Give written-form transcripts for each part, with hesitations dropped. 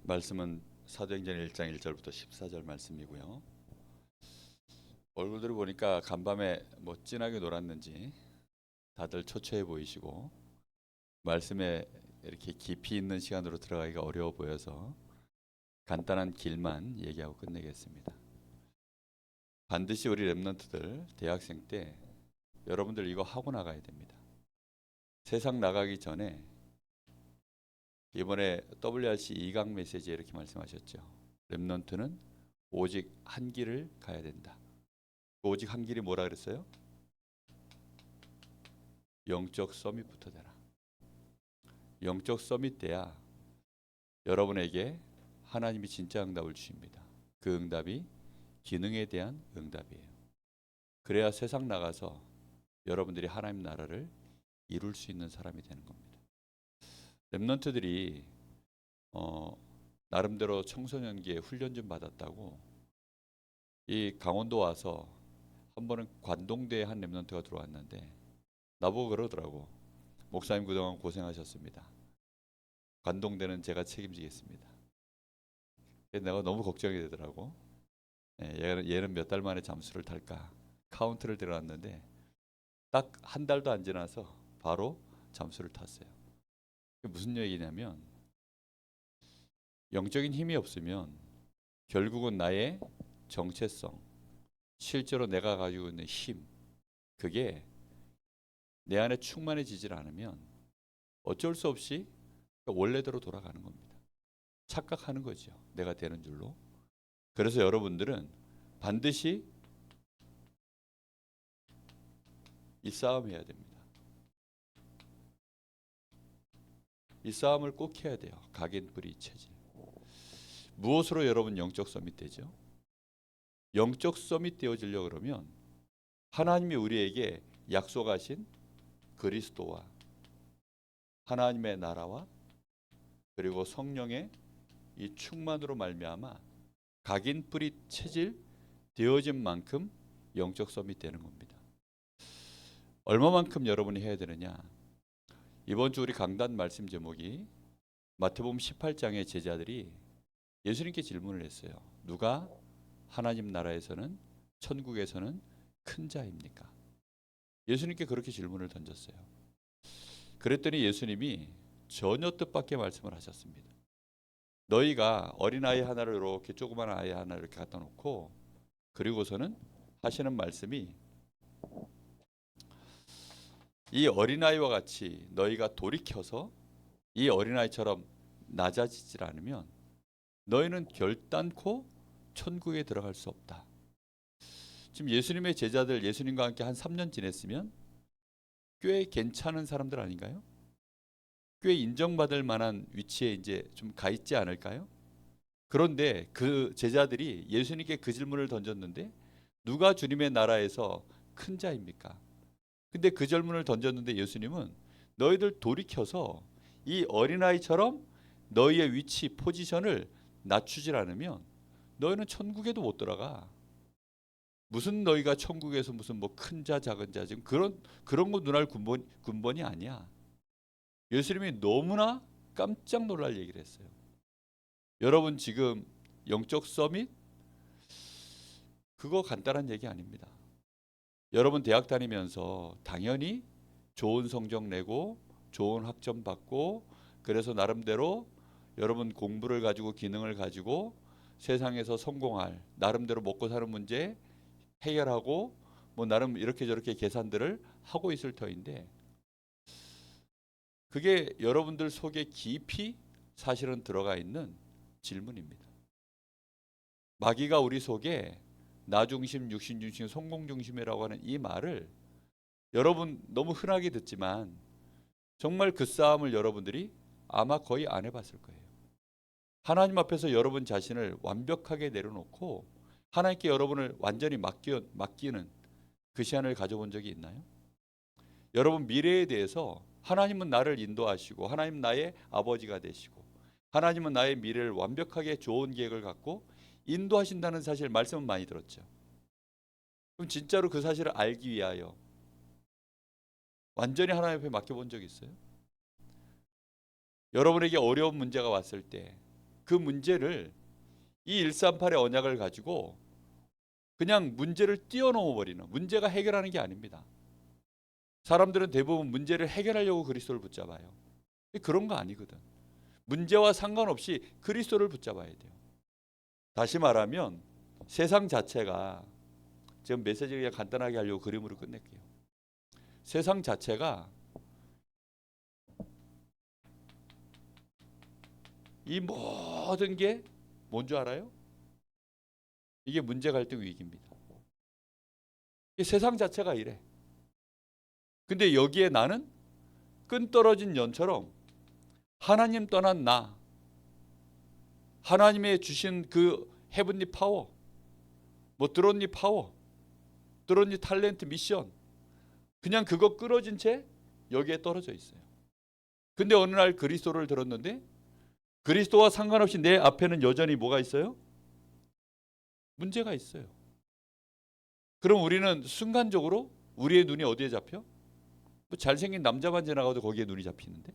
말씀은 사도행전 1장 1절부터 14절 말씀이고요. 얼굴들을 보니까 간밤에 뭐 진하게 놀았는지 다들 초췌해 보이시고 말씀에 이렇게 깊이 있는 시간으로 들어가기가 어려워 보여서 간단한 길만 얘기하고 끝내겠습니다. 반드시 우리 랩런트들 대학생 때 여러분들 이거 하고 나가야 됩니다. 세상 나가기 전에 이번에 WRC 2강 메시지에 이렇게 말씀하셨죠. 랩런트는 오직 한 길을 가야 된다. 오직 한 길이 뭐라 그랬어요? 영적 서밋부터 되라. 영적 서밋 돼야 여러분에게 하나님이 진짜 응답을 주십니다. 그 응답이 기능에 대한 응답이에요. 그래야 세상 나가서 여러분들이 하나님 나라를 이룰 수 있는 사람이 되는 겁니다. 랩런트들이 나름대로 청소년기에 훈련 좀 받았다고 이 강원도 와서 한 번은 관동대에 한 랩런트가 들어왔는데 나보고 그러더라고. 목사님 그동안 고생하셨습니다. 관동대는 제가 책임지겠습니다. 내가 너무 걱정이 되더라고. 얘는 몇 달 만에 잠수를 탈까 카운트를 들어놨는데 딱 한 달도 안 지나서 바로 잠수를 탔어요. 무슨 얘기냐면 영적인 힘이 없으면 결국은 나의 정체성, 실제로 내가 가지고 있는 힘, 그게 내 안에 충만해지질 않으면 어쩔 수 없이 원래대로 돌아가는 겁니다. 착각하는 거죠. 내가 되는 줄로. 그래서 여러분들은 반드시 이 싸움 해야 됩니다. 이 싸움을 꼭 해야 돼요. 각인뿌리 체질. 무엇으로 여러분 영적 서밋 되죠? 영적 서밋 되어지려고 그러면 하나님이 우리에게 약속하신 그리스도와 하나님의 나라와 그리고 성령의 이 충만으로 말미암아 각인뿌리 체질 되어진 만큼 영적 서밋 되는 겁니다. 얼마만큼 여러분이 해야 되느냐? 이번 주 우리 강단 말씀 제목이 마태복음 18장의 제자들이 예수님께 질문을 했어요. 누가 하나님 나라에서는 천국에서는 큰 자입니까? 예수님께 그렇게 질문을 던졌어요. 그랬더니 예수님이 전혀 뜻밖의 말씀을 하셨습니다. 너희가 어린아이 하나를 이렇게 조그만 아이 하나를 이렇게 갖다 놓고 그리고서는 하시는 말씀이 이 어린아이와 같이 너희가 돌이켜서 이 어린아이처럼 낮아지질 않으면 너희는 결단코 천국에 들어갈 수 없다. 지금 예수님의 제자들 예수님과 함께 한 3년 지냈으면 꽤 괜찮은 사람들 아닌가요? 꽤 인정받을 만한 위치에 이제 좀 가 있지 않을까요? 그런데 그 제자들이 예수님께 그 질문을 던졌는데 누가 주님의 나라에서 큰 자입니까? 근데 그 질문을 던졌는데 예수님은 너희들 돌이켜서 이 어린아이처럼 너희의 위치 포지션을 낮추질 않으면 너희는 천국에도 못 들어가. 무슨 너희가 천국에서 무슨 뭐 큰 자 작은 자 지금 그런 거 눈알 군번이 아니야. 예수님이 너무나 깜짝 놀랄 얘기를 했어요. 여러분 지금 영적 서밋 그거 간단한 얘기 아닙니다. 여러분 대학 다니면서 당연히 좋은 성적 내고 좋은 학점 받고 그래서 나름대로 여러분 공부를 가지고 기능을 가지고 세상에서 성공할 나름대로 먹고 사는 문제 해결하고 뭐 나름 이렇게 저렇게 계산들을 하고 있을 터인데 그게 여러분들 속에 깊이 사실은 들어가 있는 질문입니다. 마귀가 우리 속에 나 중심, 육신 중심, 성공 중심이라고 하는 이 말을 여러분 너무 흔하게 듣지만 정말 그 싸움을 여러분들이 아마 거의 안 해봤을 거예요. 하나님 앞에서 여러분 자신을 완벽하게 내려놓고 하나님께 여러분을 완전히 맡기는 그 시간을 가져본 적이 있나요? 여러분 미래에 대해서 하나님은 나를 인도하시고 하나님은 나의 아버지가 되시고 하나님은 나의 미래를 완벽하게 좋은 계획을 갖고 인도하신다는 사실 말씀은 많이 들었죠. 그럼 진짜로 그 사실을 알기 위하여 완전히 하나님 앞에 맡겨본 적이 있어요? 여러분에게 어려운 문제가 왔을 때 그 문제를 이 138의 언약을 가지고 그냥 문제를 뛰어넘어 버리는, 문제가 해결하는 게 아닙니다. 사람들은 대부분 문제를 해결하려고 그리스도를 붙잡아요. 그런 거 아니거든. 문제와 상관없이 그리스도를 붙잡아야 돼요. 다시 말하면 세상 자체가, 지금 메시지 그냥 간단하게 하려고 그림으로 끝낼게요. 세상 자체가 이 모든 게 뭔 줄 알아요? 이게 문제 갈등 위기입니다. 이 세상 자체가 이래. 근데 여기에 나는 끈 떨어진 연처럼 하나님 떠난 나, 하나님의 주신 그 헤븐리 파워, 뭐 드론리 파워, 드론리 탤런트 미션, 그냥 그거 끌어진 채 여기에 떨어져 있어요. 근데 어느 날 그리스도를 들었는데 그리스도와 상관없이 내 앞에는 여전히 뭐가 있어요? 문제가 있어요. 그럼 우리는 순간적으로 우리의 눈이 어디에 잡혀? 뭐 잘생긴 남자만 지나가도 거기에 눈이 잡히는데,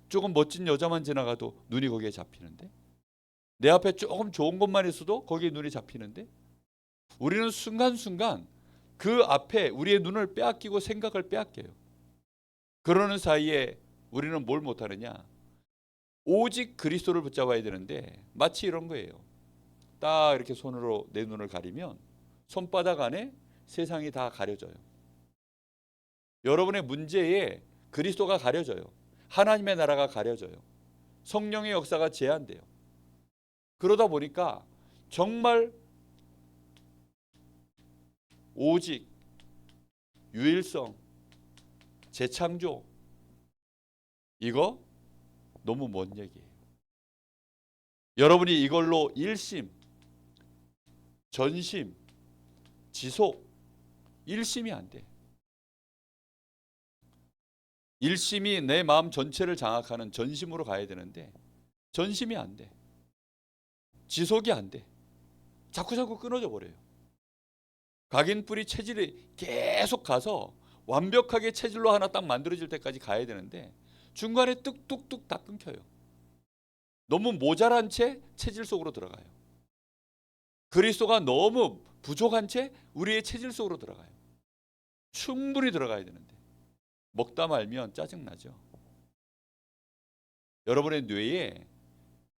조금 멋진 여자만 지나가도 눈이 거기에 잡히는데, 내 앞에 조금 좋은 것만 있어도 거기에 눈이 잡히는데, 우리는 순간순간 그 앞에 우리의 눈을 빼앗기고 생각을 빼앗겨요. 그러는 사이에 우리는 뭘 못하느냐? 오직 그리스도를 붙잡아야 되는데 마치 이런 거예요. 딱 이렇게 손으로 내 눈을 가리면 손바닥 안에 세상이 다 가려져요. 여러분의 문제에 그리스도가 가려져요. 하나님의 나라가 가려져요. 성령의 역사가 제한돼요. 그러다 보니까 정말 오직 유일성, 재창조, 이거 너무 먼 얘기예요. 여러분이 이걸로 일심, 전심, 지속, 일심이 안 돼. 일심이 내 마음 전체를 장악하는 전심으로 가야 되는데 전심이 안 돼. 지속이 안 돼. 자꾸자꾸 끊어져 버려요. 각인뿌리 체질이 계속 가서 완벽하게 체질로 하나 딱 만들어질 때까지 가야 되는데 중간에 뚝뚝뚝 다 끊겨요. 너무 모자란 채 체질 속으로 들어가요. 그리스도가 너무 부족한 채 우리의 체질 속으로 들어가요. 충분히 들어가야 되는데 먹다 말면 짜증나죠. 여러분의 뇌에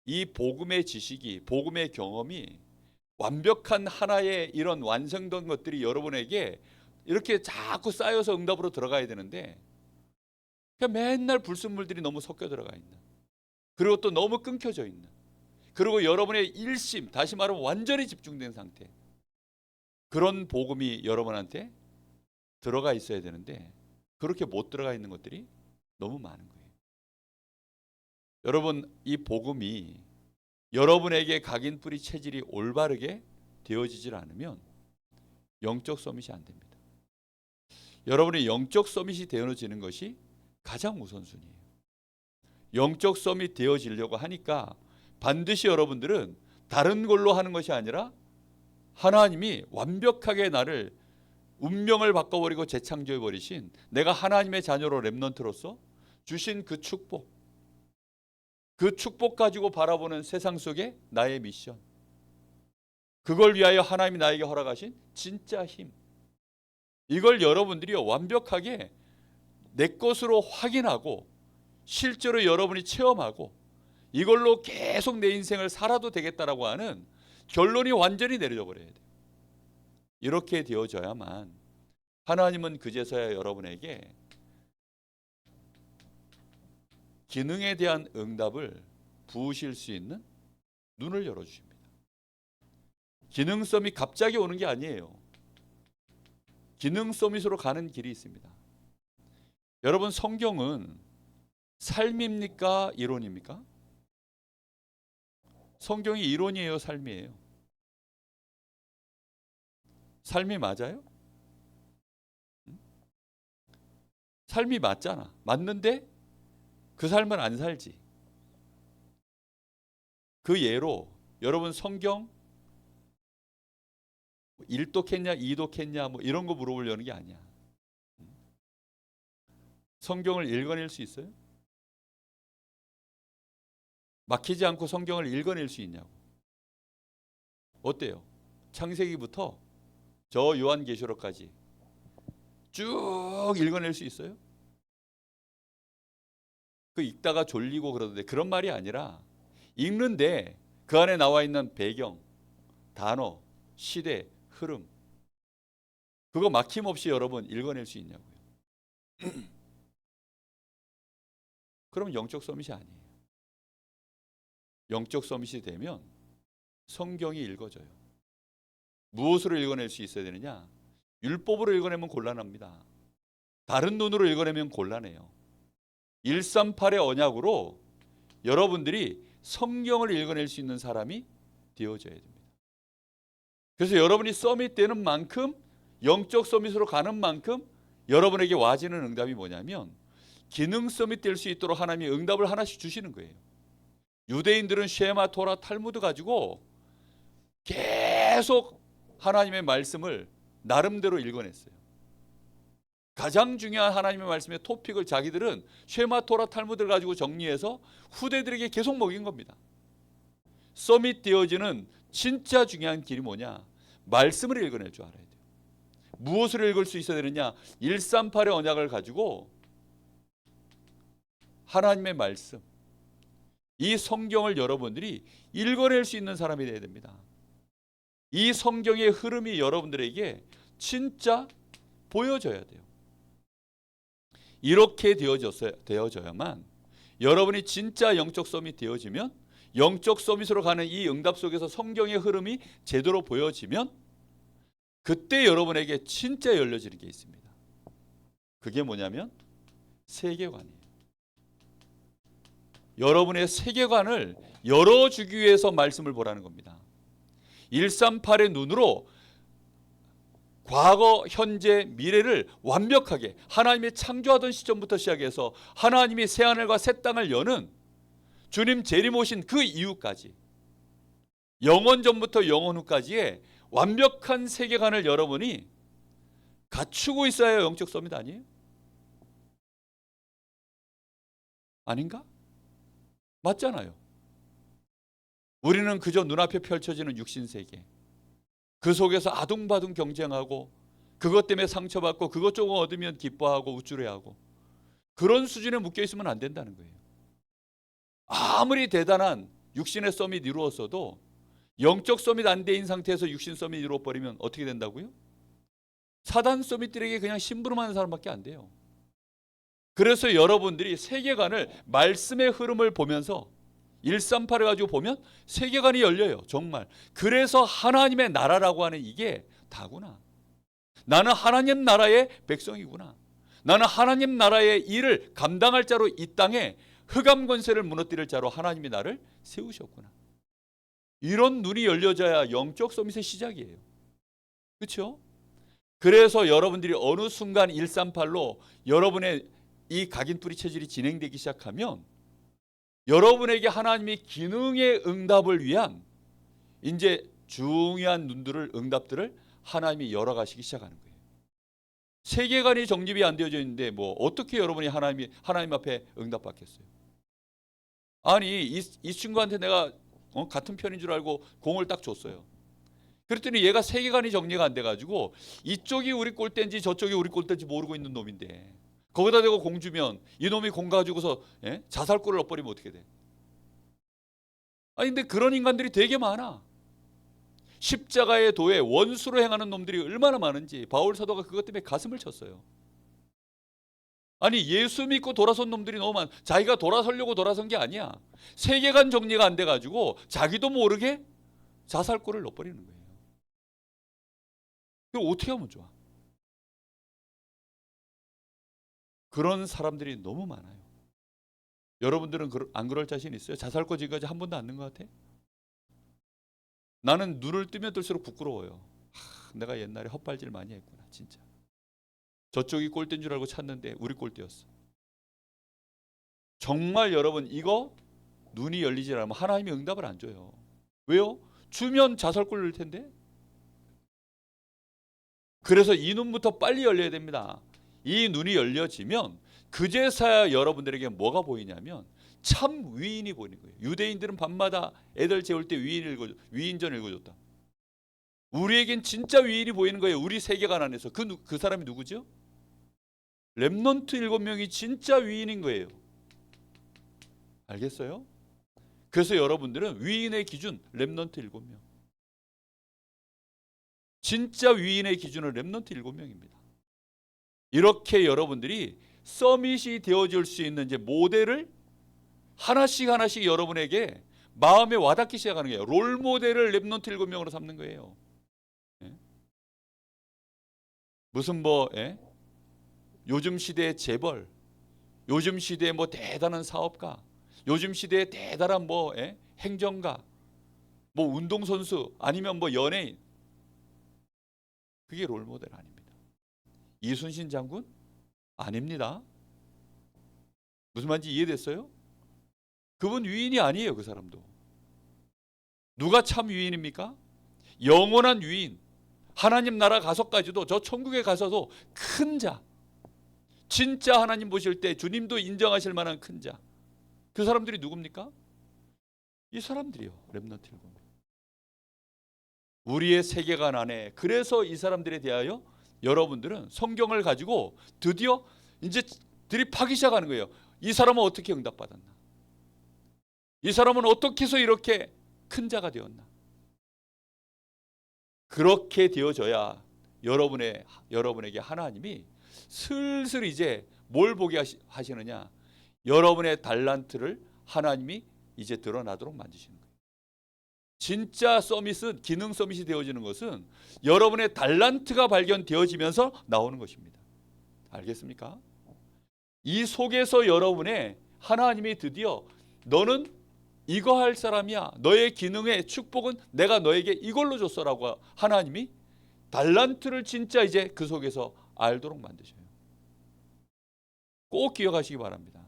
이 복음의 지식이, 복음의 경험이 완벽한 하나의 이런 완성된 것들이 여러분에게 이렇게 자꾸 쌓여서 응답으로 들어가야 되는데 그냥 맨날 불순물들이 너무 섞여 들어가 있는, 그리고 또 너무 끊겨져 있는, 그리고 여러분의 일심, 다시 말하면 완전히 집중된 상태, 그런 복음이 여러분한테 들어가 있어야 되는데 그렇게 못 들어가 있는 것들이 너무 많은 거예요. 여러분, 이 복음이 여러분에게 각인뿌리 체질이 올바르게 되어지질 않으면 영적 서밋이 안 됩니다. 여러분의 영적 서밋이 되어지는 것이 가장 우선순위예요. 영적 서밋 되어지려고 하니까 반드시 여러분들은 다른 걸로 하는 것이 아니라 하나님이 완벽하게 나를 운명을 바꿔버리고 재창조해버리신 내가 하나님의 자녀로 렘넌트로서 주신 그 축복, 그 축복 가지고 바라보는 세상 속에 나의 미션, 그걸 위하여 하나님이 나에게 허락하신 진짜 힘, 이걸 여러분들이 완벽하게 내 것으로 확인하고 실제로 여러분이 체험하고 이걸로 계속 내 인생을 살아도 되겠다라고 하는 결론이 완전히 내려져 버려야 돼요. 이렇게 되어져야만 하나님은 그제서야 여러분에게 기능에 대한 응답을 부으실 수 있는 눈을 열어주십니다. 기능 서밋 갑자기 오는 게 아니에요. 기능 서밋으로 가는 길이 있습니다. 여러분, 성경은 삶입니까? 이론입니까? 성경이 이론이에요, 삶이에요? 삶이 맞아요? 삶이 맞잖아. 맞는데 그 삶을 안 살지. 그 예로 여러분 성경 1독했냐 2독했냐 뭐 이런 거 물어보려는 게 아니야. 성경을 읽어낼 수 있어요? 막히지 않고 성경을 읽어낼 수 있냐고. 어때요? 창세기부터 저 요한계시록까지 쭉 읽어낼 수 있어요? 그 읽다가 졸리고 그러던데 그런 말이 아니라 읽는데 그 안에 나와 있는 배경, 단어, 시대, 흐름 그거 막힘없이 여러분 읽어낼 수 있냐고요. 그럼 영적 서밋이 아니에요. 영적 서밋이 되면 성경이 읽어져요. 무엇으로 읽어낼 수 있어야 되느냐? 율법으로 읽어내면 곤란합니다. 다른 눈으로 읽어내면 곤란해요. 138의 언약으로 여러분들이 성경을 읽어낼 수 있는 사람이 되어져야 됩니다. 그래서 여러분이 서밋 되는 만큼 영적 서밋으로 가는 만큼 여러분에게 와지는 응답이 뭐냐면 기능 서밋 될 수 있도록 하나님이 응답을 하나씩 주시는 거예요. 유대인들은 쉐마, 토라, 탈무드 가지고 계속 하나님의 말씀을 나름대로 읽어냈어요. 가장 중요한 하나님의 말씀의 토픽을 자기들은 쉐마, 토라, 탈무드를 가지고 정리해서 후대들에게 계속 먹인 겁니다. 서밋 되어지는 진짜 중요한 길이 뭐냐? 말씀을 읽어낼 줄 알아야 돼요. 무엇을 읽을 수 있어야 되느냐? 138의 언약을 가지고 하나님의 말씀, 이 성경을 여러분들이 읽어낼 수 있는 사람이 되어야 됩니다. 이 성경의 흐름이 여러분들에게 진짜 보여져야 돼요. 이렇게 되어져야만 여러분이 진짜 영적 서밋 되어지면 영적 서밋으로 가는 이 응답 속에서 성경의 흐름이 제대로 보여지면 그때 여러분에게 진짜 열려지는 게 있습니다. 그게 뭐냐면 세계관이에요. 여러분의 세계관을 열어주기 위해서 말씀을 보라는 겁니다. 138의 눈으로 과거, 현재, 미래를 완벽하게 하나님이 창조하던 시점부터 시작해서 하나님이 새하늘과 새 땅을 여는 주님 재림 오신 그 이후까지 영원 전부터 영원 후까지의 완벽한 세계관을 여러분이 갖추고 있어야 영적 서밋 아니에요? 아닌가? 맞잖아요. 우리는 그저 눈앞에 펼쳐지는 육신세계, 그 속에서 아둥바둥 경쟁하고 그것 때문에 상처받고 그것 조금 얻으면 기뻐하고 우쭐해하고 그런 수준에 묶여있으면 안 된다는 거예요. 아무리 대단한 육신의 서밋 이루었어도 영적 서밋 안 돼인 상태에서 육신 서밋 이루어버리면 어떻게 된다고요? 사단 서밋들에게 그냥 심부름하는 사람밖에 안 돼요. 그래서 여러분들이 세계관을 말씀의 흐름을 보면서 138을 가지고 보면 세계관이 열려요. 정말. 그래서 하나님의 나라라고 하는 이게 다구나. 나는 하나님 나라의 백성이구나. 나는 하나님 나라의 일을 감당할 자로 이 땅에 흑암 권세를 무너뜨릴 자로 하나님이 나를 세우셨구나. 이런 눈이 열려져야 영적 서밋의 시작이에요. 그렇죠? 그래서 여러분들이 어느 순간 138로 여러분의 이 각인뿌리 체질이 진행되기 시작하면 여러분에게 하나님이 기능의 응답을 위한 이제 중요한 눈들을 응답들을 하나님이 열어가시기 시작하는 거예요. 세계관이 정립이 안 되어져 있는데 뭐 어떻게 여러분이 하나님 앞에 응답받겠어요? 아니 이 친구한테 내가 같은 편인 줄 알고 공을 딱 줬어요. 그랬더니 얘가 세계관이 정리가 안 돼가지고 이쪽이 우리 꼴대인지 저쪽이 우리 꼴대인지 모르고 있는 놈인데 거기다 대고 공 주면 이놈이 공 가지고서 자살골을 넣어버리면 어떻게 돼? 아니 근데 그런 인간들이 되게 많아. 십자가의 도에 원수로 행하는 놈들이 얼마나 많은지 바울 사도가 그것 때문에 가슴을 쳤어요. 아니 예수 믿고 돌아선 놈들이 너무 많아. 자기가 돌아서려고 돌아선 게 아니야. 세계관 정리가 안 돼가지고 자기도 모르게 자살골을 넣어버리는 거예요. 그럼 어떻게 하면 좋아? 그런 사람들이 너무 많아요. 여러분들은 안 그럴 자신 있어요? 자살골 지금까지 한 번도 안 넣은 것 같아? 나는 눈을 뜨면 뜰수록 부끄러워요. 내가 옛날에 헛발질 많이 했구나 진짜. 저쪽이 골대인 줄 알고 찾는데 우리 골대였어. 정말 여러분 이거 눈이 열리지 않으면 하나님이 응답을 안 줘요. 왜요? 주면 자살골 넣을 텐데. 그래서 이 눈부터 빨리 열려야 됩니다. 이 눈이 열려지면 그제서야 여러분들에게 뭐가 보이냐면 참 위인이 보이는 거예요. 유대인들은 밤마다 애들 재울 때 위인전 읽어줬다. 우리에겐 진짜 위인이 보이는 거예요. 우리 세계관 안에서. 그 사람이 누구죠? 렘넌트 7명이 진짜 위인인 거예요. 알겠어요? 그래서 여러분들은 위인의 기준 렘넌트 7명. 진짜 위인의 기준은 렘넌트 7명입니다. 이렇게 여러분들이 서밋이 되어줄 수 있는 이제 모델을 하나씩 여러분에게 마음에 와닿기 시작하는 거예요. 롤 모델을 렘넌트 7명으로 삼는 거예요. 예? 무슨 요즘 시대의 재벌, 요즘 시대의 대단한 사업가, 요즘 시대의 대단한 행정가, 운동선수 아니면 연예인, 그게 롤 모델 아닙니다. 이순신 장군? 아닙니다. 무슨 말인지 이해됐어요? 그분 위인이 아니에요. 그 사람도. 누가 참 위인입니까? 영원한 위인. 하나님 나라 가서까지도, 저 천국에 가서도 큰 자, 진짜 하나님 보실 때 주님도 인정하실 만한 큰 자, 그 사람들이 누굽니까? 이 사람들이요. 렘넌트 7명. 우리의 세계관 안에. 그래서 이 사람들에 대하여 여러분들은 성경을 가지고 드디어 이제 드립하기 시작하는 거예요. 이 사람은 어떻게 응답받았나? 이 사람은 어떻게 해서 이렇게 큰 자가 되었나? 그렇게 되어져야 여러분에게 하나님이 슬슬 이제 뭘 보게 하시느냐? 여러분의 달란트를 하나님이 이제 드러나도록 만드시는 거예요. 진짜 서밋은, 기능 서밋이 되어지는 것은 여러분의 달란트가 발견되어지면서 나오는 것입니다. 알겠습니까? 이 속에서 여러분의 하나님이 드디어 너는 이거 할 사람이야. 너의 기능의 축복은 내가 너에게 이걸로 줬어라고 하나님이 달란트를 진짜 이제 그 속에서 알도록 만드셔요. 꼭 기억하시기 바랍니다.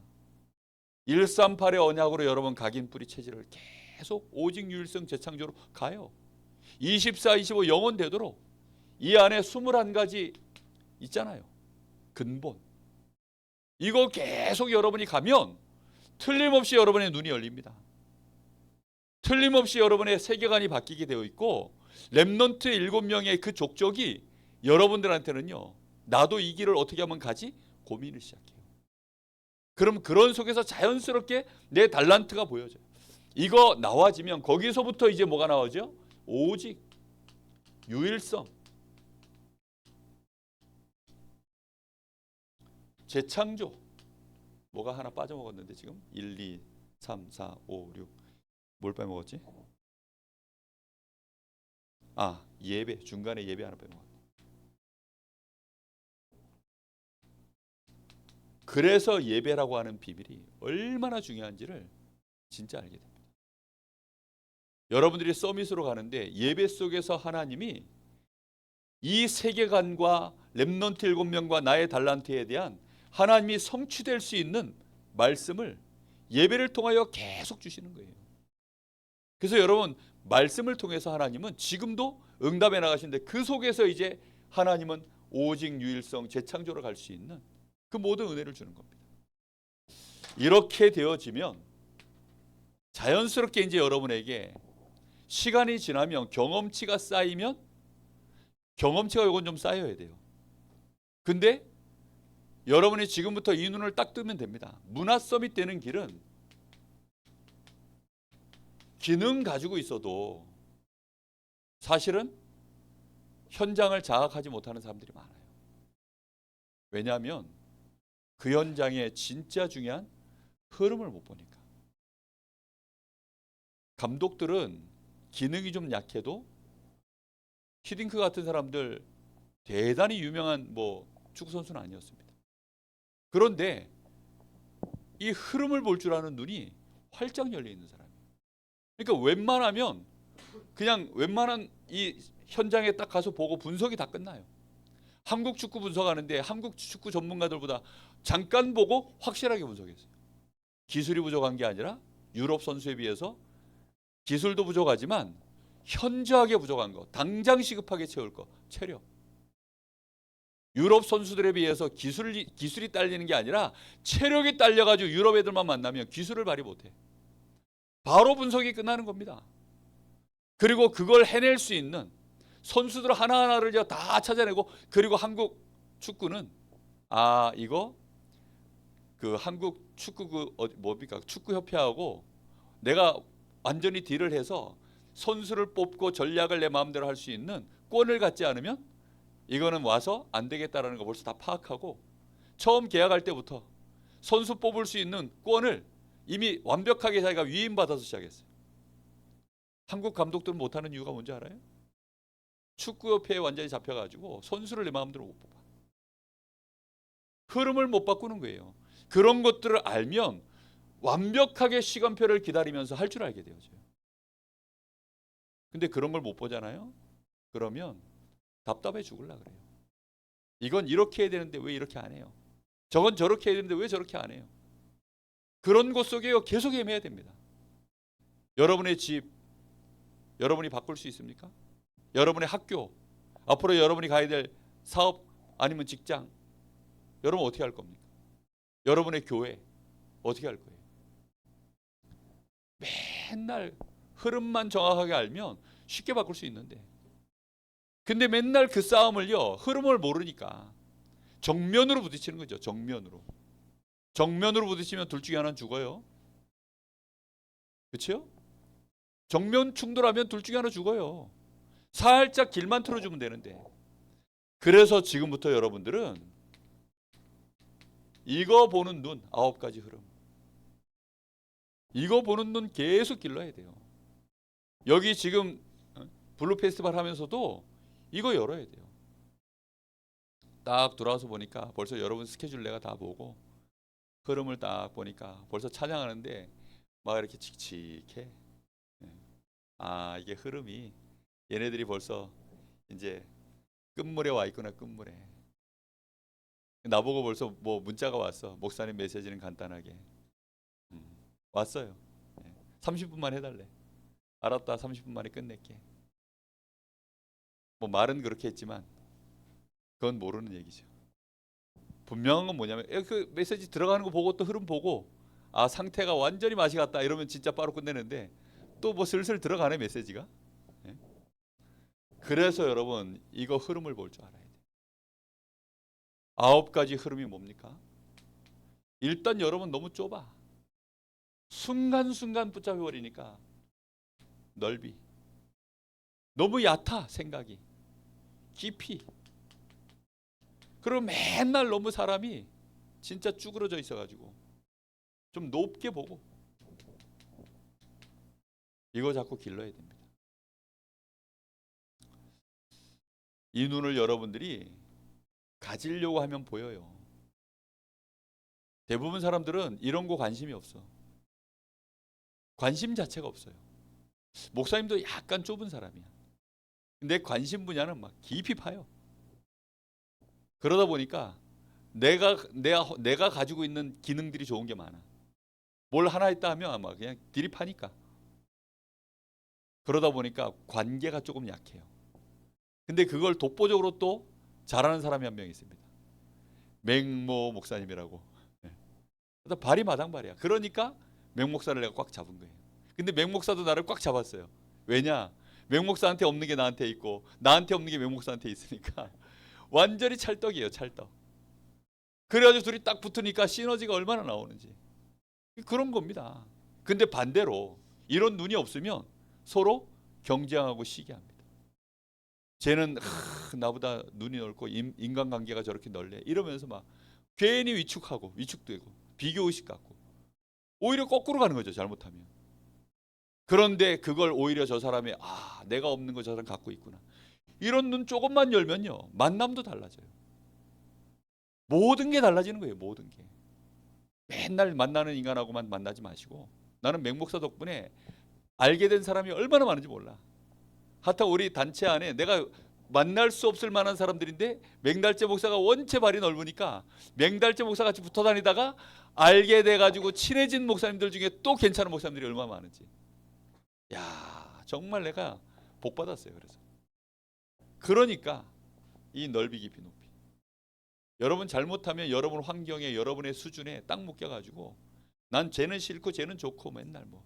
138의 언약으로 여러분 각인 뿌리 체질을 계속 오직 유일성 재창조로 가요. 24, 25 영원 되도록 이 안에 21가지 있잖아요. 근본. 이거 계속 여러분이 가면 틀림없이 여러분의 눈이 열립니다. 틀림없이 여러분의 세계관이 바뀌게 되어 있고 렘넌트 7명의 그 족적이 여러분들한테는요. 나도 이 길을 어떻게 하면 가지? 고민을 시작해요. 그럼 그런 속에서 자연스럽게 내 달란트가 보여져요. 이거 나와지면 거기서부터 이제 뭐가 나오죠? 오직 유일성, 재창조. 뭐가 하나 빠져먹었는데 지금 1, 2, 3, 4, 5, 6 뭘 빼먹었지? 예배. 중간에 예배 하나 빼먹었네. 그래서 예배라고 하는 비밀이 얼마나 중요한지를 진짜 알게 됩니다. 여러분들이 서밋으로 가는데 예배 속에서 하나님이 이 세계관과 렘넌트 7명과 나의 달란트에 대한 하나님이 성취될 수 있는 말씀을 예배를 통하여 계속 주시는 거예요. 그래서 여러분 말씀을 통해서 하나님은 지금도 응답해 나가시는데 그 속에서 이제 하나님은 오직 유일성 재창조로 갈 수 있는 그 모든 은혜를 주는 겁니다. 이렇게 되어지면 자연스럽게 이제 여러분에게 시간이 지나면 경험치가 쌓이면 경험치가 이건 좀 쌓여야 돼요. 근데 여러분이 지금부터 이 눈을 딱 뜨면 됩니다. 문화 서밋 되는 길은 기능 가지고 있어도 사실은 현장을 장악하지 못하는 사람들이 많아요. 왜냐하면 그 현장의 진짜 중요한 흐름을 못 보니까. 감독들은 기능이 좀 약해도 히딩크 같은 사람들 대단히 유명한 축구 선수는 아니었습니다. 그런데 이 흐름을 볼 줄 아는 눈이 활짝 열려 있는 사람이에요. 그러니까 웬만하면 그냥 웬만한 이 현장에 딱 가서 보고 분석이 다 끝나요. 한국 축구 분석하는데 한국 축구 전문가들보다 잠깐 보고 확실하게 분석했어요. 기술이 부족한 게 아니라 유럽 선수에 비해서 기술도 부족하지만 현저하게 부족한 거, 당장 시급하게 채울 거, 체력. 유럽 선수들에 비해서 기술이 딸리는 게 아니라 체력이 딸려가지고 유럽 애들만 만나면 기술을 발휘 못해. 바로 분석이 끝나는 겁니다. 그리고 그걸 해낼 수 있는 선수들 하나하나를 다 찾아내고, 그리고 한국 축구는 이거 그 한국 축구 뭡니까? 축구협회하고 내가 완전히 딜을 해서 선수를 뽑고 전략을 내 마음대로 할 수 있는 권을 갖지 않으면 이거는 와서 안 되겠다라는 거 벌써 다 파악하고, 처음 계약할 때부터 선수 뽑을 수 있는 권을 이미 완벽하게 자기가 위임받아서 시작했어요. 한국 감독들은 못하는 이유가 뭔지 알아요? 축구협회에 완전히 잡혀가지고 선수를 내 마음대로 못 뽑아. 흐름을 못 바꾸는 거예요. 그런 것들을 알면 완벽하게 시간표를 기다리면서 할 줄 알게 되어져요. 근데 그런 걸 못 보잖아요. 그러면 답답해 죽을라 그래요. 이건 이렇게 해야 되는데 왜 이렇게 안 해요? 저건 저렇게 해야 되는데 왜 저렇게 안 해요? 그런 곳 속에 계속 헤매야 됩니다. 여러분의 집, 여러분이 바꿀 수 있습니까? 여러분의 학교, 앞으로 여러분이 가야 될 사업 아니면 직장, 여러분 어떻게 할 겁니까? 여러분의 교회 어떻게 할 거예요? 맨날 흐름만 정확하게 알면 쉽게 바꿀 수 있는데, 근데 맨날 그 싸움을요, 흐름을 모르니까 정면으로 부딪히는 거죠. 정면으로 부딪히면 둘 중에 하나는 죽어요. 그렇죠? 정면 충돌하면 둘 중에 하나 죽어요. 살짝 길만 틀어주면 되는데. 그래서 지금부터 여러분들은 이거 보는 눈, 9가지 흐름, 이거 보는 눈 계속 길러야 돼요. 여기 지금 블루 페스티벌 하면서도 이거 열어야 돼요. 딱 돌아와서 보니까 벌써 여러분 스케줄 내가 다 보고 흐름을 딱 보니까 벌써 찬양하는데 막 이렇게 칙칙해. 이게 흐름이, 얘네들이 벌써 이제 끝물에 와 있구나. 끝물에. 나보고 벌써 뭐 문자가 왔어. 목사님 메시지는 간단하게. 왔어요. 30분만 해달래. 알았다. 30분 만에 끝낼게. 뭐 말은 그렇게 했지만 그건 모르는 얘기죠. 분명한 건 뭐냐면 그 메시지 들어가는 거 보고 또 흐름 보고 상태가 완전히 맛이 갔다 이러면 진짜 바로 끝내는데 또 뭐 슬슬 들어가네 메시지가. 그래서 여러분 이거 흐름을 볼 줄 알아야 돼요. 9가지 흐름이 뭡니까? 일단 여러분 너무 좁아. 순간순간 붙잡혀 버리니까 넓이. 너무 얕아 생각이. 깊이. 그리고 맨날 너무 사람이 진짜 쭈그러져 있어가지고 좀 높게 보고, 이거 자꾸 길러야 됩니다. 이 눈을 여러분들이 가지려고 하면 보여요. 대부분 사람들은 이런 거 관심이 없어. 관심 자체가 없어요. 목사님도 약간 좁은 사람이야. 근데 관심 분야는 막 깊이 파요. 그러다 보니까 내가 가지고 있는 기능들이 좋은 게 많아. 뭘 하나 있다 하면 아마 그냥 들이파니까. 그러다 보니까 관계가 조금 약해요. 근데 그걸 독보적으로 또 잘하는 사람이 한 명 있습니다. 맹모 목사님이라고. 그래서 발이 마당발이야. 그러니까 맹 목사를 내가 꽉 잡은 거예요. 근데 맹 목사도 나를 꽉 잡았어요. 왜냐? 맹 목사한테 없는 게 나한테 있고 나한테 없는 게 맹 목사한테 있으니까 완전히 찰떡이에요. 찰떡. 그래가지고 둘이 딱 붙으니까 시너지가 얼마나 나오는지. 그런 겁니다. 근데 반대로 이런 눈이 없으면 서로 경쟁하고 시기합니다. 쟤는 나보다 눈이 넓고 인간관계가 저렇게 넓네 이러면서 막 괜히 위축되고 비교의식 갖고 오히려 거꾸로 가는 거죠. 잘못하면. 그런데 그걸 오히려 저 사람이 내가 없는 거 저 사람 갖고 있구나. 이런 눈 조금만 열면요. 만남도 달라져요. 모든 게 달라지는 거예요. 모든 게. 맨날 만나는 인간하고만 만나지 마시고, 나는 맹목사 덕분에 알게 된 사람이 얼마나 많은지 몰라. 하여튼 우리 단체 안에 내가 만날 수 없을 만한 사람들인데, 맹달재 목사가 원체 발이 넓으니까 맹달재 목사 같이 붙어 다니다가 알게 돼가지고 친해진 목사님들 중에 또 괜찮은 목사님들이 얼마나 많은지. 야, 정말 내가 복 받았어요. 그러니까 이 넓이 깊이 높이, 여러분 잘못하면 여러분 환경에, 여러분의 수준에 딱 묶여가지고 난 쟤는 싫고 쟤는 좋고, 맨날 뭐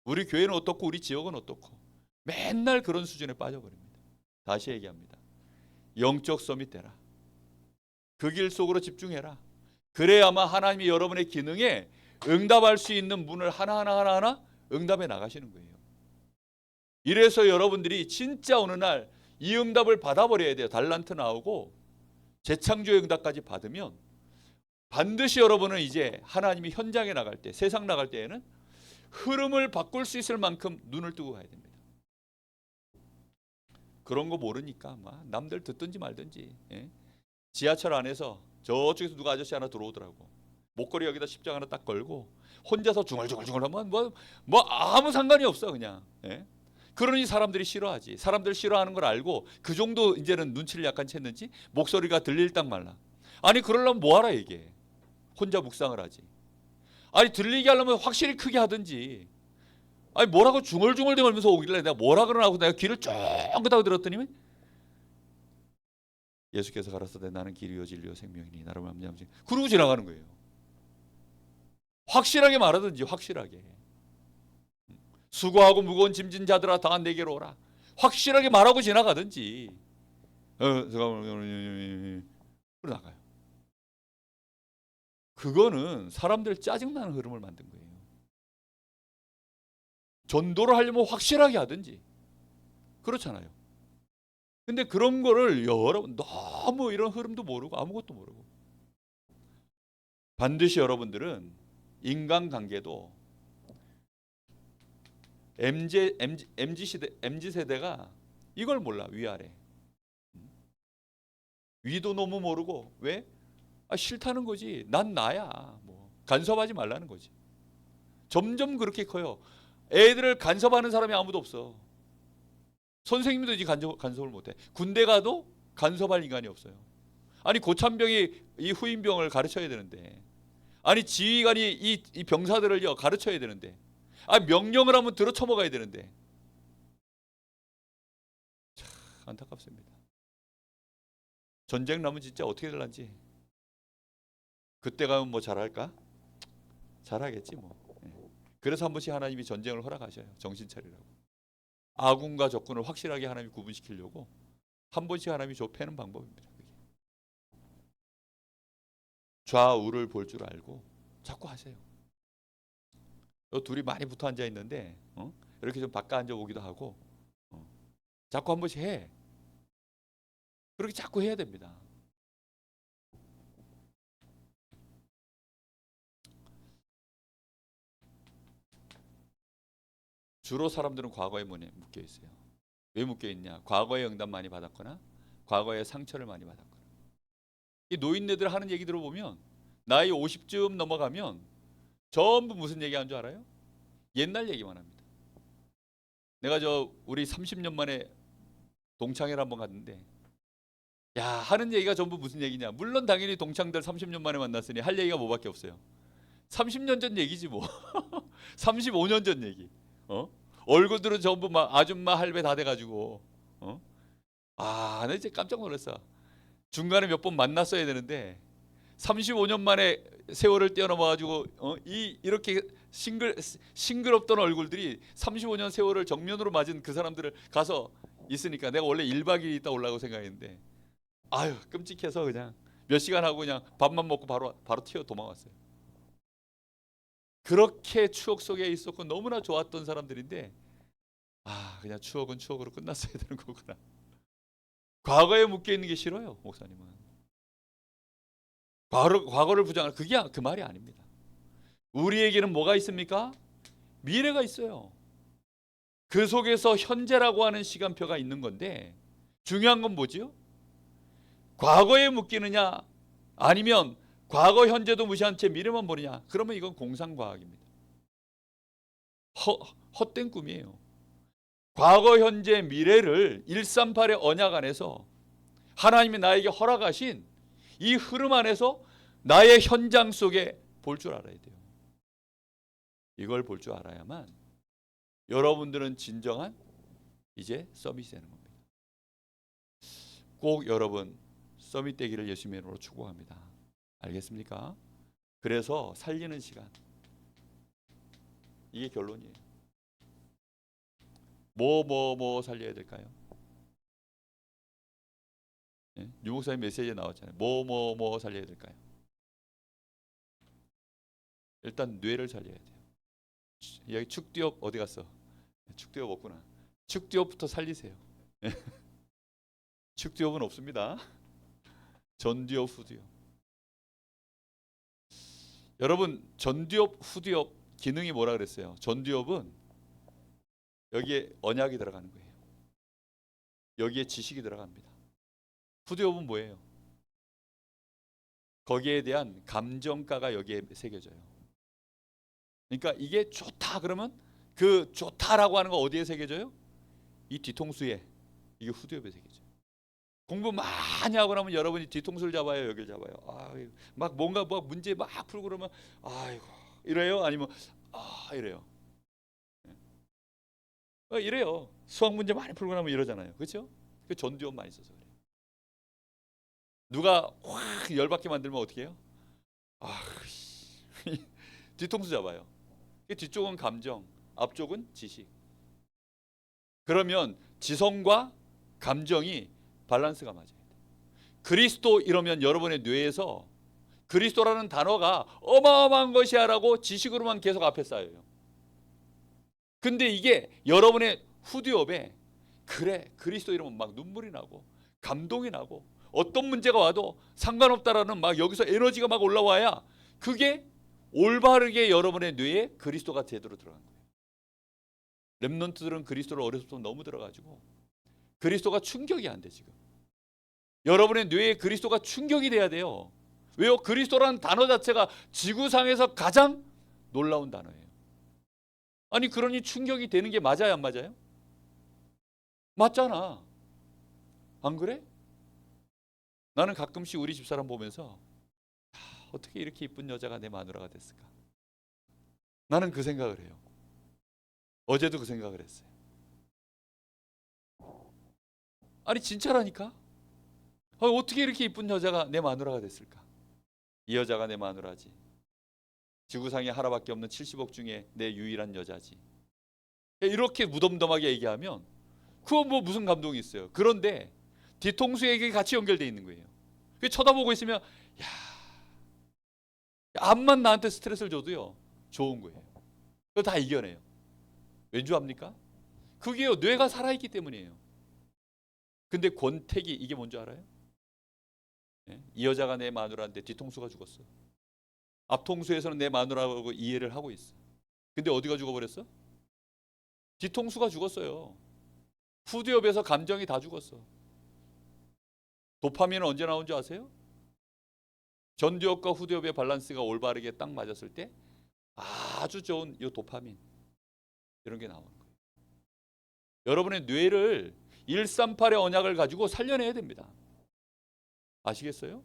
우리 교회는 어떻고 우리 지역은 어떻고, 맨날 그런 수준에 빠져버립니다. 다시 얘기합니다. 영적 서밋 되라. 그 길 속으로 집중해라. 그래야만 하나님이 여러분의 기능에 응답할 수 있는 문을 하나하나 응답해 나가시는 거예요. 이래서 여러분들이 진짜 어느 날 이 응답을 받아버려야 돼요. 달란트 나오고 재창조의 응답까지 받으면 반드시 여러분은 이제 하나님이 현장에 나갈 때, 세상 나갈 때에는 흐름을 바꿀 수 있을 만큼 눈을 뜨고 가야 됩니다. 그런 거 모르니까 막 남들 듣든지 말든지, 예? 지하철 안에서 저쪽에서 누가 아저씨 하나 들어오더라고. 목걸이 여기다 십자가 하나 딱 걸고 혼자서 중얼중얼 하면 뭐 아무 상관이 없어 그냥. 예? 그러니 사람들이 싫어하지. 사람들 싫어하는 걸 알고 그 정도 이제는 눈치를 약간 챘는지 목소리가 들릴 딱 말라. 아니 그러려면 뭐하라 이게. 혼자 묵상을 하지. 아니 들리게 하려면 확실히 크게 하든지. 아니 뭐라고 중얼중얼대면서 오길래 내가 뭐라 그러나고 내가 귀를 쫑긋하고 들었더니 예수께서 가라사대 나는 길이요 진리요 생명이니 나로 말미암아 그러고 지나가는 거예요. 확실하게 말하든지, 확실하게. 수고하고 무거운 짐진 자들아 다 내게로 오라. 확실하게 말하고 지나가든지. 그러 나가요. 그거는 사람들 짜증나는 흐름을 만든 거예요. 전도를 하려면 확실하게 하든지. 그렇잖아요. 근데 그런 거를 여러분 너무 이런 흐름도 모르고 아무것도 모르고, 반드시 여러분들은 인간관계도 MZ 세대가 이걸 몰라. 위아래. 위도 너무 모르고. 왜? 싫다는 거지. 난 나야. 뭐 간섭하지 말라는 거지. 점점 그렇게 커요. 애들을 간섭하는 사람이 아무도 없어. 선생님도 이제 간섭을 못해. 군대 가도 간섭할 인간이 없어요. 아니 고참병이 이 후임병을 가르쳐야 되는데, 아니 지휘관이 이 병사들을 가르쳐야 되는데, 명령을 하면 들어 쳐먹어야 되는데, 참 안타깝습니다. 전쟁 나면 진짜 어떻게 될란지. 그때 가면 뭐 잘할까? 잘하겠지 뭐. 그래서 한 번씩 하나님이 전쟁을 허락하셔요. 정신 차리라고. 아군과 적군을 확실하게 하나님이 구분시키려고 한 번씩 하나님이 좁혀는 방법입니다. 좌우를 볼 줄 알고 자꾸 하세요. 둘이 많이 붙어 앉아 있는데 이렇게 좀 바꿔 앉아 보기도 하고 자꾸 한 번씩 해. 그렇게 자꾸 해야 됩니다. 주로 사람들은 과거에 묶여 있어요. 왜 묶여 있냐? 과거의 응답 많이 받았거나 과거의 상처를 많이 받았거나. 이 노인네들 하는 얘기 들어보면 나이 50쯤 넘어가면 전부 무슨 얘기하는 줄 알아요? 옛날 얘기만 합니다. 내가 우리 30년 만에 동창회를 한번 갔는데, 야 하는 얘기가 전부 무슨 얘기냐? 물론 당연히 동창들 30년 만에 만났으니 할 얘기가 뭐밖에 없어요. 30년 전 얘기지 뭐. 35년 전 얘기. 얼굴들은 전부 막 아줌마 할배 다 돼가지고 나 이제 깜짝 놀랐어. 중간에 몇 번 만났어야 되는데 35년 만에 세월을 뛰어넘어가지고 이렇게 싱그럽던 얼굴들이 35년 세월을 정면으로 맞은 그 사람들을 가서 있으니까, 내가 원래 1박 2일 있다 올라고 생각했는데 아유 끔찍해서 그냥 몇 시간 하고 그냥 밥만 먹고 바로 튀어 도망왔어요. 그렇게 추억 속에 있었고 너무나 좋았던 사람들인데 그냥 추억은 추억으로 끝났어야 되는 거구나. 과거에 묶여 있는 게 싫어요, 목사님은. 과거를 부정하는 그게 그 말이 아닙니다. 우리에게는 뭐가 있습니까? 미래가 있어요. 그 속에서 현재라고 하는 시간표가 있는 건데, 중요한 건 뭐지요? 과거에 묶이느냐 아니면 과거 현재도 무시한 채 미래만 보느냐? 그러면 이건 공상과학입니다. 헛된 꿈이에요. 과거 현재 미래를 138의 언약 안에서 하나님이 나에게 허락하신 이 흐름 안에서 나의 현장 속에 볼 줄 알아야 돼요. 이걸 볼 줄 알아야만 여러분들은 진정한 이제 서밋이 되는 겁니다. 꼭 여러분 서밋 되기를 예수님의 이름으로 축복합니다. 알겠습니까? 그래서 살리는 시간, 이게 결론이에요. 뭐 살려야 될까요? 예? 유목사님 메시지에 나왔잖아요. 뭐 살려야 될까요? 일단 뇌를 살려야 돼요. 여기 축두엽 어디 갔어? 축두엽 없구나. 축두엽부터 살리세요. 축두엽은 없습니다. 전두엽, 후두엽. 여러분, 전두엽, 후두엽 기능이 뭐라 그랬어요? 전두엽은 여기에 언약이 들어가는 거예요. 여기에 지식이 들어갑니다. 후두엽은 뭐예요? 거기에 대한 감정가가 여기에 새겨져요. 그러니까 이게 좋다 그러면 그 좋다라고 하는 거 어디에 새겨져요? 이 뒤통수에, 이게 후두엽에 새겨져요. 공부 많이 하고 나면 여러분이 뒤통수를 잡아요, 여기를 잡아요. 막 뭔가 문제 막 풀고 그러면 아이고 이래요? 아니면 이래요? 이래요. 수학 문제 많이 풀고 나면 이러잖아요. 그렇죠? 그 전두엽 많이 써서 그래요. 누가 확 열받게 만들면 어떻게 해요? 뒤통수 잡아요. 뒤쪽은 감정, 앞쪽은 지식. 그러면 지성과 감정이 밸런스가 맞아야 돼요. 그리스도 이러면 여러분의 뇌에서 그리스도라는 단어가 어마어마한 것이야라고 지식으로만 계속 앞에 쌓여요. 근데 이게 여러분의 후두엽에 그래 그리스도 이러면 막 눈물이 나고 감동이 나고 어떤 문제가 와도 상관없다라는 막 여기서 에너지가 막 올라와야 그게 올바르게 여러분의 뇌에 그리스도가 제대로 들어간 거예요. 렘넌트들은 그리스도를 어려서부터 너무 들어가지고 그리스도가 충격이 안 돼. 지금 여러분의 뇌에 그리스도가 충격이 돼야 돼요. 왜요? 그리스도라는 단어 자체가 지구상에서 가장 놀라운 단어예요. 아니 그러니 충격이 되는 게 맞아요, 안 맞아요? 맞잖아. 안 그래? 나는 가끔씩 우리 집사람 보면서 어떻게 이렇게 이쁜 여자가 내 마누라가 됐을까? 나는 그 생각을 해요. 어제도 그 생각을 했어요. 아니 진짜라니까? 어떻게 이렇게 이쁜 여자가 내 마누라가 됐을까? 이 여자가 내 마누라지. 지구상에 하나밖에 없는 70억 중에 내 유일한 여자지. 이렇게 무덤덤하게 얘기하면 그건 뭐 무슨 감동이 있어요. 그런데 뒤통수에게 같이 연결되어 있는 거예요. 쳐다보고 있으면 암만 나한테 스트레스를 줘도요 좋은 거예요. 그거 다 이겨내요. 왠 줄 압니까? 그게요 뇌가 살아있기 때문이에요. 근데 권태기 이게 뭔지 알아요? 이 여자가 내 마누라인데 뒤통수가 죽었어. 앞통수에서는 내 마누라고 이해를 하고 있어. 근데 어디가 죽어버렸어? 뒤통수가 죽었어요. 후두엽에서 감정이 다 죽었어. 도파민은 언제 나온 줄 아세요? 전두엽과 후두엽의 밸런스가 올바르게 딱 맞았을 때 아주 좋은 이 도파민 이런 게 나오는 거예요. 여러분의 뇌를 138의 언약을 가지고 살려내야 됩니다. 아시겠어요?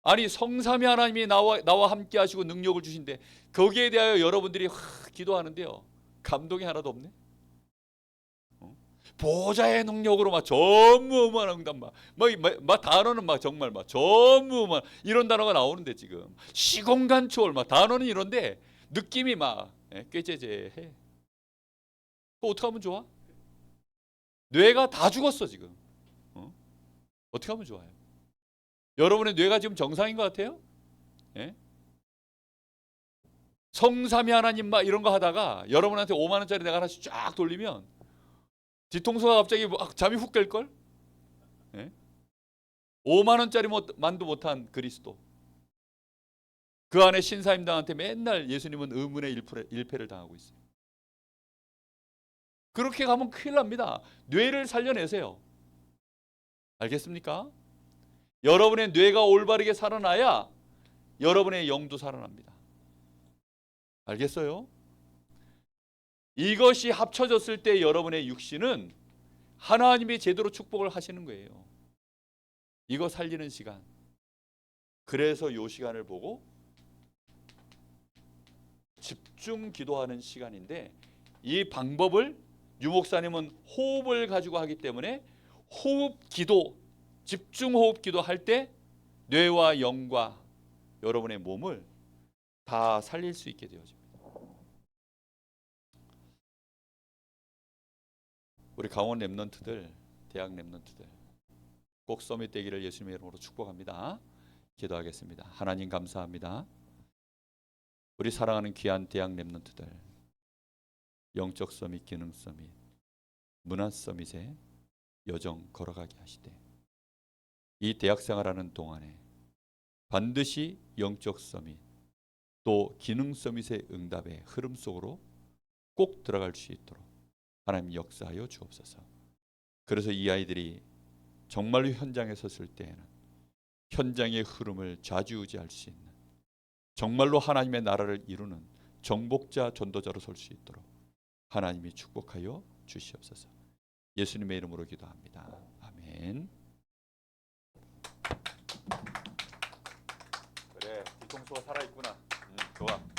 아니 성삼위 하나님이 나와 함께 하시고 능력을 주신데 거기에 대하여 여러분들이 기도하는데요 감동이 하나도 없네. 보좌의 능력으로 막 전무후무한 응답 막 단어는 막 정말 막 전무후무한 이런 단어가 나오는데 지금 시공간 초월 막 단어는 이런데 느낌이 막 꾀죄죄해. 어떻게 하면 좋아? 뇌가 다 죽었어 지금. 어떻게 하면 좋아요? 여러분의 뇌가 지금 정상인 것 같아요? 예? 성삼위 하나님 막 이런 거 하다가 여러분한테 5만 원짜리 내가 하나씩 쫙 돌리면 뒤통수가 갑자기 잠이 훅 깰걸? 예? 5만 원짜리 만도 못한 그리스도. 그 안에 신사임당한테 맨날 예수님은 의문의 일패를 당하고 있어요. 그렇게 가면 큰일 납니다. 뇌를 살려내세요. 알겠습니까? 여러분의 뇌가 올바르게 살아나야 여러분의 영도 살아납니다. 알겠어요? 이것이 합쳐졌을 때 여러분의 육신은 하나님이 제대로 축복을 하시는 거예요. 이거 살리는 시간. 그래서 이 시간을 보고 집중 기도하는 시간인데, 이 방법을 유 목사님은 호흡을 가지고 하기 때문에 호흡 기도, 집중 호흡 기도 할 때 뇌와 영과 여러분의 몸을 다 살릴 수 있게 되어집니다. 우리 강원 랩런트들, 대학 랩런트들 꼭 서밋 되기를 예수님의 이름으로 축복합니다. 기도하겠습니다. 하나님 감사합니다. 우리 사랑하는 귀한 대학 랩런트들, 영적 서밋, 기능 서밋, 문화 서밋에 여정 걸어가게 하시되, 이 대학 생활하는 동안에 반드시 영적 서밋 또 기능 서밋의 응답의 흐름 속으로 꼭 들어갈 수 있도록 하나님 역사하여 주옵소서. 그래서 이 아이들이 정말로 현장에 섰을 때에는 현장의 흐름을 좌지우지할 수 있는, 정말로 하나님의 나라를 이루는 정복자, 전도자로 설 수 있도록 하나님이 축복하여 주시옵소서. 예수님의 이름으로 기도합니다. 아멘. 그래, 뒤통수가 살아있구나. 좋아.